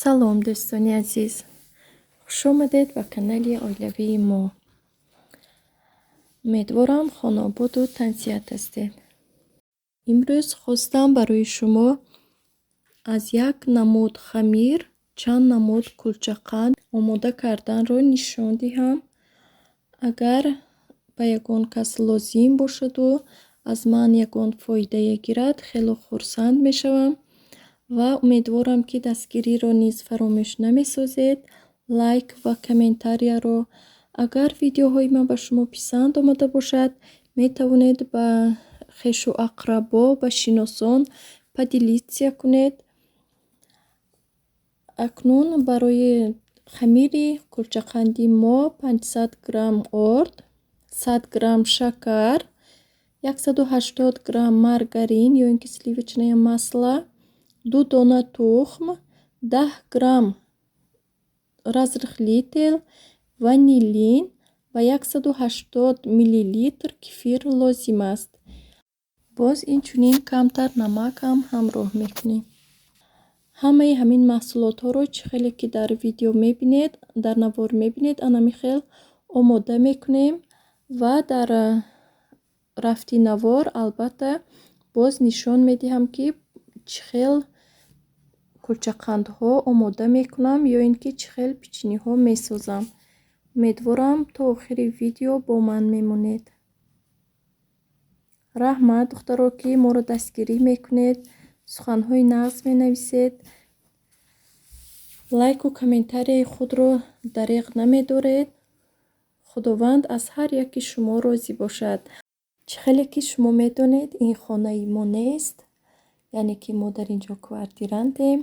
салом дӯстони азиз, хуш омадед ба канали оилавии мо. умедворам хонободу танзият ҳастед. имрӯз хостам барои шумо аз як намуд хамир чанд намуд кулчақанд омода карданро нишон диҳам. агар ба ягон кас лозим бошаду аз ман ягон фоидае гирад, хеле хурсанд мешавам ва умедворам ки дастгириро низ фаромӯш намесозед. лайк ва комментарияро, агар видеоҳои ман ба шумо писанд омада бошад, метавонед ба хешу ақрабо, ба шиносон падилитсия кунед. акнун барои хамири кулчақанди мо 500 грамм орд, 100 грамм шакар, 180 грамм маргарин ё ин ки сливочное масло, 2 дона тухм, 10 грамм разрыхлитель, ванилин ва 180 миллилитр кефир лозим аст. боз инчунин камтар намакам ҳамроҳ мекунем. ҳамаи ҳамин маҳсулотҳоро чӣ хеле ки дар видео мебинед, дар навор мебинед, анами хел омода мекунем ва дар рафти навор албатта боз нишон медиҳам ки чӣ хел кулчақандҳо омода мекунам ё ин ки чӣ хел печениҳо месозам. умедворам то охири видео бо ман мемонед. раҳмат духтаро, ки моро дастгирӣ мекунед, суханҳои нағз менависед, лайку комментарияи худро дариғ намедоред. худованд аз ҳар яки шумо розӣ бошад. чӣ хеле ки шумо медонед, ин хонаи мо нест, яъне ки мо дар инҷо квартирантем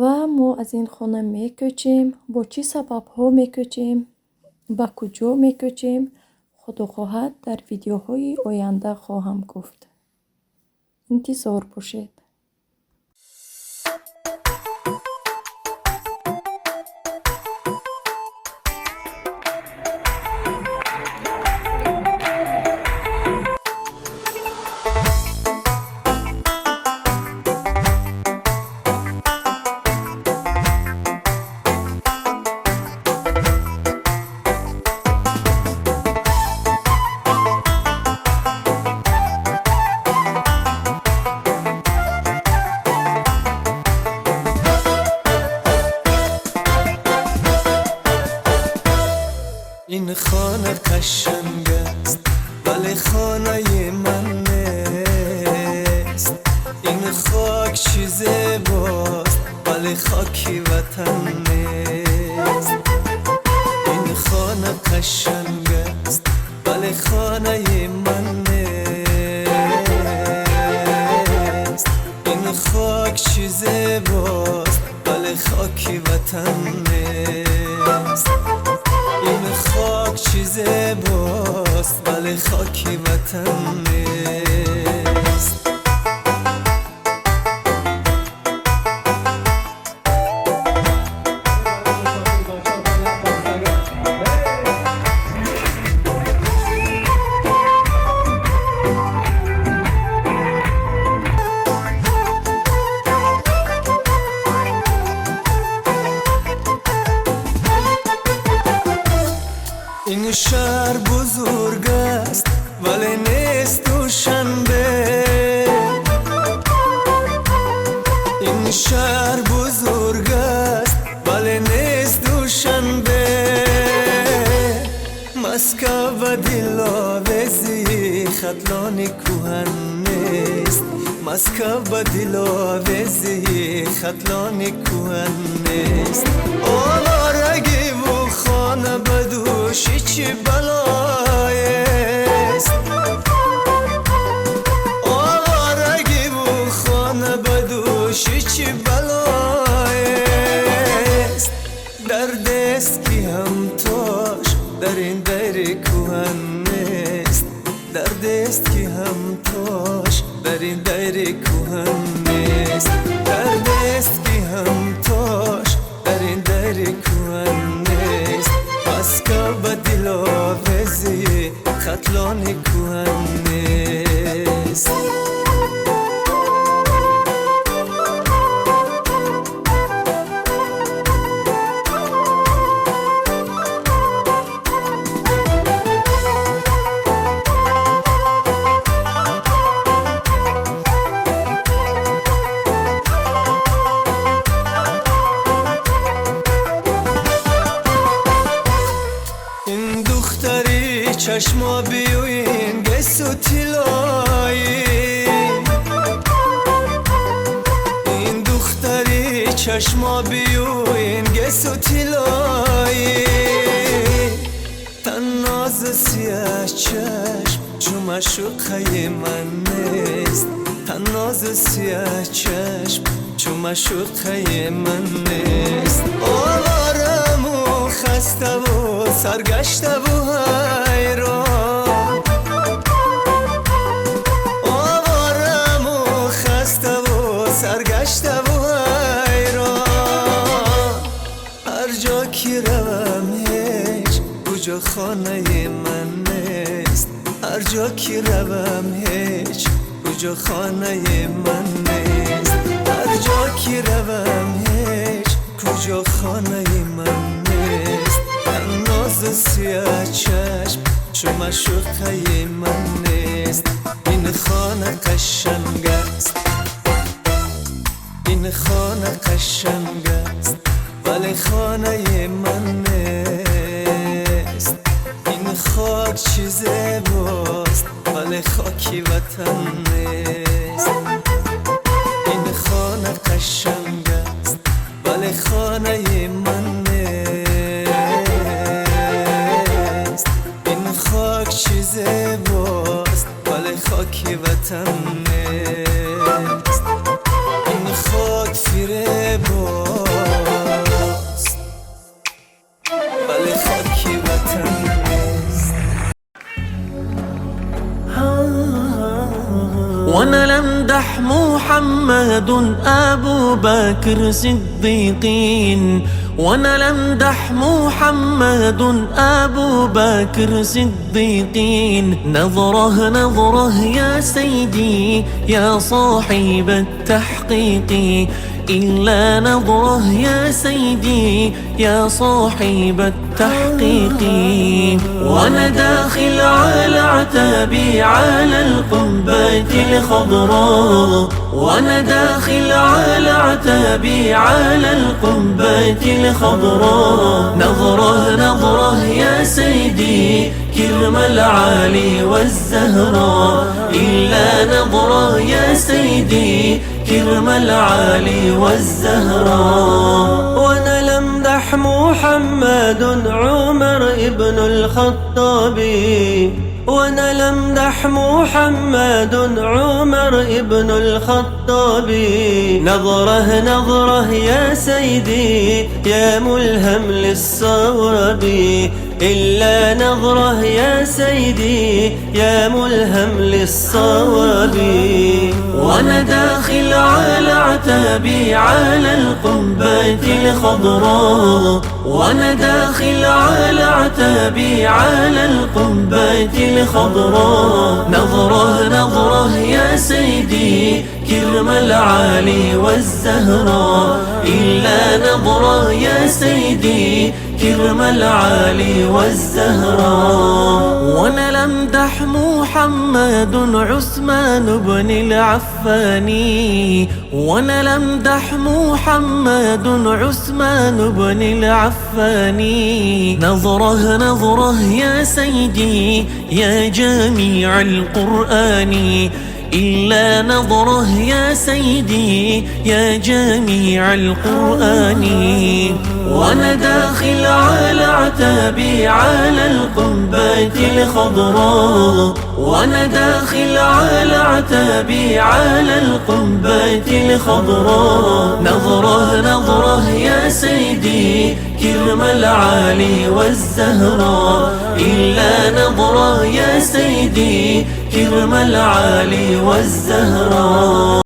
ва мо аз ин хона мекӯчем. бо чӣ сабабҳо мекӯчем, ба куҷо мекӯчем, худо хоҳад дар видеоҳои оянда хоҳам гуфт. интизор бошед. این خانه قشنگ است ولی خانه من نیست. این خاک چی زیباست ولی خاکی وطن نیست. این خانه قشنگ است ولی خانه من نیست. این خاک چی زیباست ولی خاکی وطن نیست. این خاک چیزه باست ولی خاکی وطن نیست. این شهر بزرگ است ولی نیست دوشنبه. این شهر بزرگ است ولی نیست دوشنبه. مسکو و دلاویزی خطلانی کوهن نیست. مسکو و دلاویزی خطلانی کوهن نیست. آوارگی و خانه بدوشی چی بلایست. آوارگی و خانه بدوشی چی بلایست. دردست کی هم توش در این دیر کوهن نیست. دردست کی هم توش در این دیر کوهن نیست. دردست کی هم توش در این دیر کوهن نیست. مسکو و دلاویزی خطلانی کوهن نیست. چشما بیوین گسو تیلایی این دختری چشما بیوین گسو تیلایی تن ناز سیاه چشم چون مشوقه من نیست تن ناز سیاه چشم چون مشوقه من نیست آوارم و خسته و سرگشته و حیران آوارم و خسته و سرگشته و حیران هر جا که روم هیچ کجا خانه من نیست هر جا که روم هیچ کجا خانه من نیست هر جا که روم هیچ کجا خانه من نیست تن ناز سیاه چشم چون مشوقه من نیست این خانه قشنگ است این خانه قشنگ است ولی خانه من نیست این خاک چیز باست ولی خاکی وطن نیست این خانه قشنگ است ولی خانه من نیست این خاک چیز باست ولی خاکی وطن نیست این خاک فیره باست ولی خاکی وطن نیست وانا لمدح محمد ابو بكر صديقين وانا لمدح محمد ابو بكر صديقين نظره نظره يا سيدي يا صاحب التحقيق إلا نظره يا سيدي يا صاحب التحقيق وانا داخل على عتابي على القبة الخضراء وانا داخل على عتابي على القبة الخضراء نظره نظره يا سيدي كرم العالي والزهراء إلا نظره يا سيدي كرم العالي والزهراء وانا لمدح محمد عمر ابن الخطاب وانا لمدح محمد عمر ابن الخطاب نظره نظره يا سيدي يا ملهم للصواب إلا نظره يا سيدي يا ملهم للصواب وانا داخل على عتابي على القبة الخضراء وانا داخل على عتابي على القبة الخضراء نظره نظره يا سيدي كرم العالي والزهراء إلا نظره يا سيدي كرم العالي والزهراء وانا لمدح محمد عثمان بن العفاني وانا لمدح محمد عثمان بن العفاني نظره نظره يا سيدي يا جميع القرآن إلا نظره يا سيدي يا جميع القرآن وانا داخل على عتابي على القبة الخضراء وانا داخل على عتابي على القبة الخضراء نظره نظره يا سيدي كرم العالي والزهراء إلا نظره يا سيدي كرم العالي والزهراء